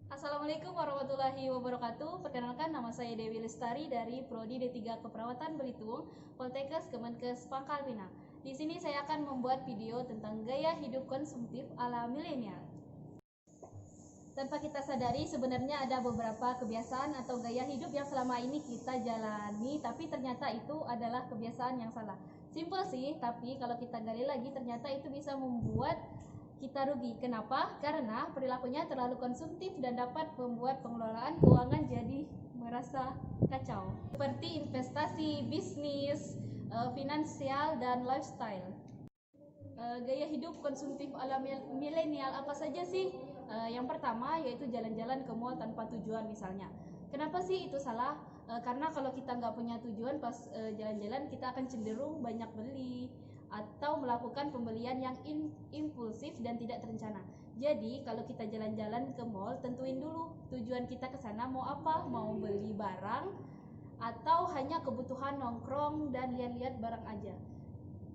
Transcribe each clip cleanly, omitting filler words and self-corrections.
Assalamualaikum warahmatullahi wabarakatuh. Perkenalkan, nama saya Dewi Lestari dari Prodi D3 Keperawatan Belitung, Poltekkes Kemenkes Pangkal Pinang. Di sini saya akan membuat video tentang gaya hidup konsumtif ala milenial. Tanpa kita sadari, sebenarnya ada beberapa kebiasaan atau gaya hidup yang selama ini kita jalani, tapi ternyata itu adalah kebiasaan yang salah. Simpel sih, tapi kalau kita gali lagi, ternyata itu bisa membuat kita rugi. Kenapa? Karena perilakunya terlalu konsumtif dan dapat membuat pengelolaan keuangan jadi merasa kacau. Seperti investasi, bisnis, finansial, dan lifestyle. Gaya hidup konsumtif ala milenial apa saja sih? Yang pertama yaitu jalan-jalan ke mall tanpa tujuan misalnya. Kenapa sih itu salah? Karena kalau kita nggak punya tujuan pas jalan-jalan, kita akan cenderung banyak beli atau melakukan pembelian yang impulsif dan tidak terencana. Jadi kalau kita jalan-jalan ke mall, tentuin dulu tujuan kita ke sana mau apa, mau beli barang atau hanya kebutuhan nongkrong dan lihat-lihat barang aja.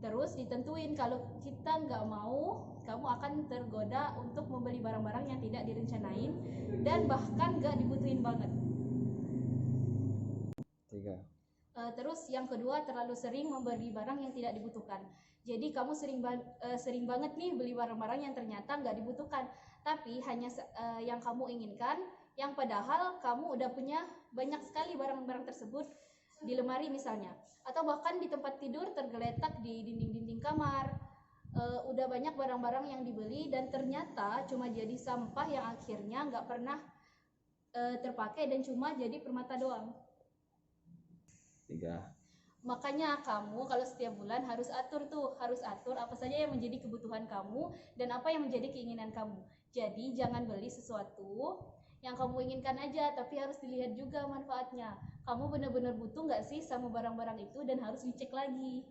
Terus ditentuin kalau kita nggak mau, kamu akan tergoda untuk membeli barang-barang yang tidak direncanain dan bahkan nggak dibutuhin banget. Terus yang kedua, terlalu sering membeli barang yang tidak dibutuhkan. Jadi kamu sering banget nih beli barang-barang yang ternyata nggak dibutuhkan, tapi hanya yang kamu inginkan, yang padahal kamu udah punya banyak sekali barang-barang tersebut di lemari misalnya, atau bahkan di tempat tidur tergeletak di dinding-dinding kamar. Udah banyak barang-barang yang dibeli dan ternyata cuma jadi sampah yang akhirnya nggak pernah terpakai dan cuma jadi permata doang. Makanya kamu kalau setiap bulan harus atur apa saja yang menjadi kebutuhan kamu dan apa yang menjadi keinginan kamu. Jadi jangan beli sesuatu yang kamu inginkan aja, tapi harus dilihat juga manfaatnya. Kamu benar-benar butuh nggak sih sama barang-barang itu, dan harus dicek lagi.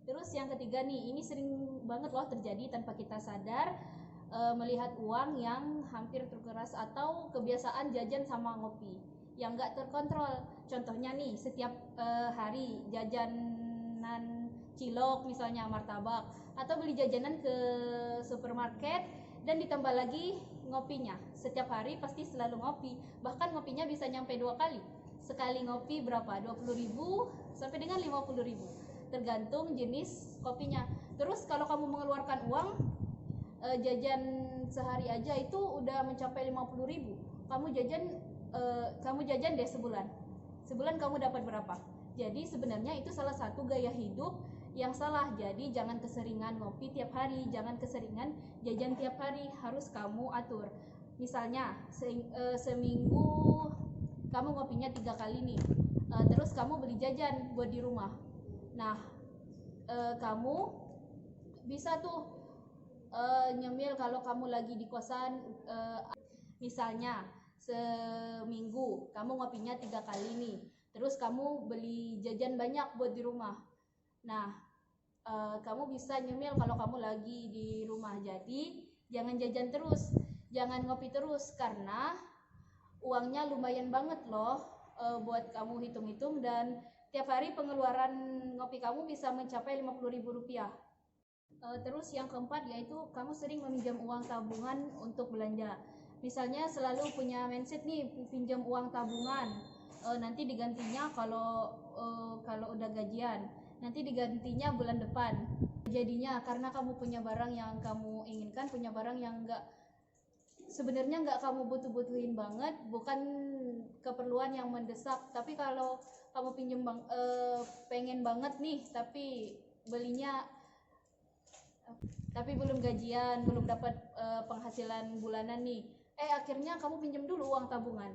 Terus yang ketiga nih, ini sering banget loh terjadi tanpa kita sadar, melihat uang yang hampir terkuras atau kebiasaan jajan sama ngopi yang nggak terkontrol. Contohnya nih, setiap hari jajanan cilok misalnya, martabak, atau beli jajanan ke supermarket dan ditambah lagi ngopinya. Setiap hari pasti selalu ngopi, bahkan ngopinya bisa nyampe 2 kali. Sekali ngopi berapa? 20.000 sampai dengan 50.000, tergantung jenis kopinya. Terus kalau kamu mengeluarkan uang jajan sehari aja itu udah mencapai 50.000. Kamu jajan deh sebulan kamu dapat berapa? Jadi sebenarnya itu salah satu gaya hidup yang salah. Jadi jangan keseringan ngopi tiap hari, jangan keseringan jajan tiap hari, harus kamu atur. Misalnya seminggu kamu ngopinya 3 kali nih, terus kamu beli jajan buat di rumah. Nah, kamu bisa tuh nyemil kalau kamu lagi di kosan. Misalnya seminggu kamu ngopinya 3 kali nih, terus kamu beli jajan banyak buat di rumah. Nah, kamu bisa nyemil kalau kamu lagi di rumah. Jadi jangan jajan terus, jangan ngopi terus, karena uangnya lumayan banget loh buat kamu hitung-hitung, dan tiap hari pengeluaran ngopi kamu bisa mencapai 50.000 rupiah. Terus yang keempat yaitu kamu sering meminjam uang tabungan untuk belanja. Misalnya selalu punya mindset nih, pinjam uang tabungan, nanti digantinya kalau udah gajian, nanti digantinya bulan depan. Jadinya karena kamu punya barang yang kamu inginkan, punya barang yang sebenarnya nggak kamu butuhin banget, bukan keperluan yang mendesak. Tapi kalau kamu pengen banget nih, tapi belinya belum gajian, belum dapat penghasilan bulanan nih, akhirnya kamu pinjam dulu uang tabungan,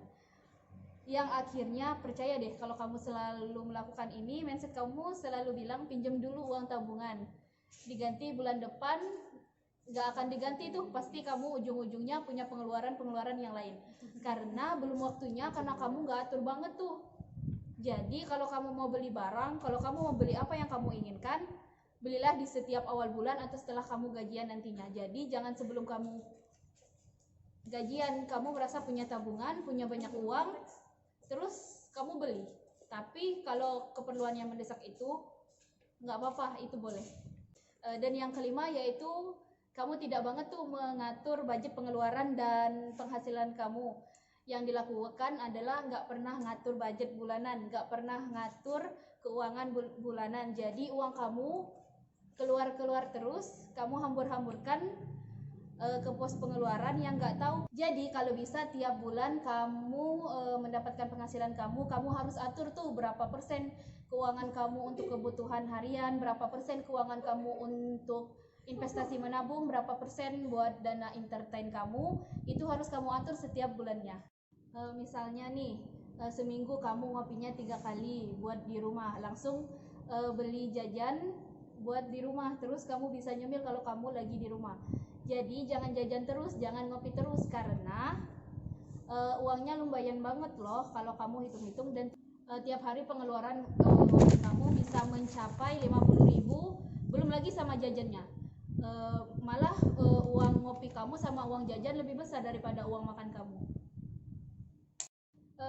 yang akhirnya percaya deh, kalau kamu selalu melakukan ini, mindset kamu selalu bilang pinjam dulu uang tabungan, diganti bulan depan, nggak akan diganti tuh, pasti kamu ujung-ujungnya punya pengeluaran yang lain, karena belum waktunya, karena kamu nggak atur banget tuh. Jadi kalau kamu mau beli barang, kalau kamu mau beli apa yang kamu inginkan, belilah di setiap awal bulan atau setelah kamu gajian nantinya. Jadi jangan sebelum kamu gajian kamu merasa punya tabungan, punya banyak uang, terus kamu beli. Tapi kalau keperluan yang mendesak itu nggak apa-apa, itu boleh. Dan yang kelima yaitu Kamu tidak banget tuh mengatur budget pengeluaran dan penghasilan kamu. Yang dilakukan adalah nggak pernah ngatur budget bulanan, nggak pernah ngatur keuangan bulanan. Jadi uang kamu keluar terus, kamu hambur-hamburkan ke pos pengeluaran yang nggak tahu. Jadi kalau bisa tiap bulan kamu mendapatkan penghasilan kamu harus atur tuh berapa persen keuangan kamu untuk kebutuhan harian, berapa persen keuangan kamu untuk investasi menabung, berapa persen buat dana entertain kamu, itu harus kamu atur setiap bulannya. Misalnya nih, seminggu kamu ngopinya 3 kali buat di rumah, langsung beli jajan buat di rumah, terus kamu bisa nyemil kalau kamu lagi di rumah. Jadi jangan jajan terus, jangan ngopi terus, karena uangnya lumayan banget loh kalau kamu hitung-hitung, dan tiap hari pengeluaran kamu bisa mencapai 50.000, belum lagi sama jajannya. Malah uang ngopi kamu sama uang jajan lebih besar daripada uang makan kamu.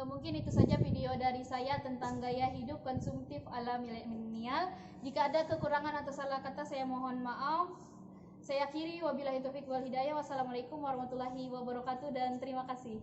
Mungkin itu saja video dari saya tentang gaya hidup konsumtif ala milenial. Jika ada kekurangan atau salah kata, saya mohon maaf. Saya akhiri, wabillahi taufiq wal hidayah. Wassalamualaikum warahmatullahi wabarakatuh dan terima kasih.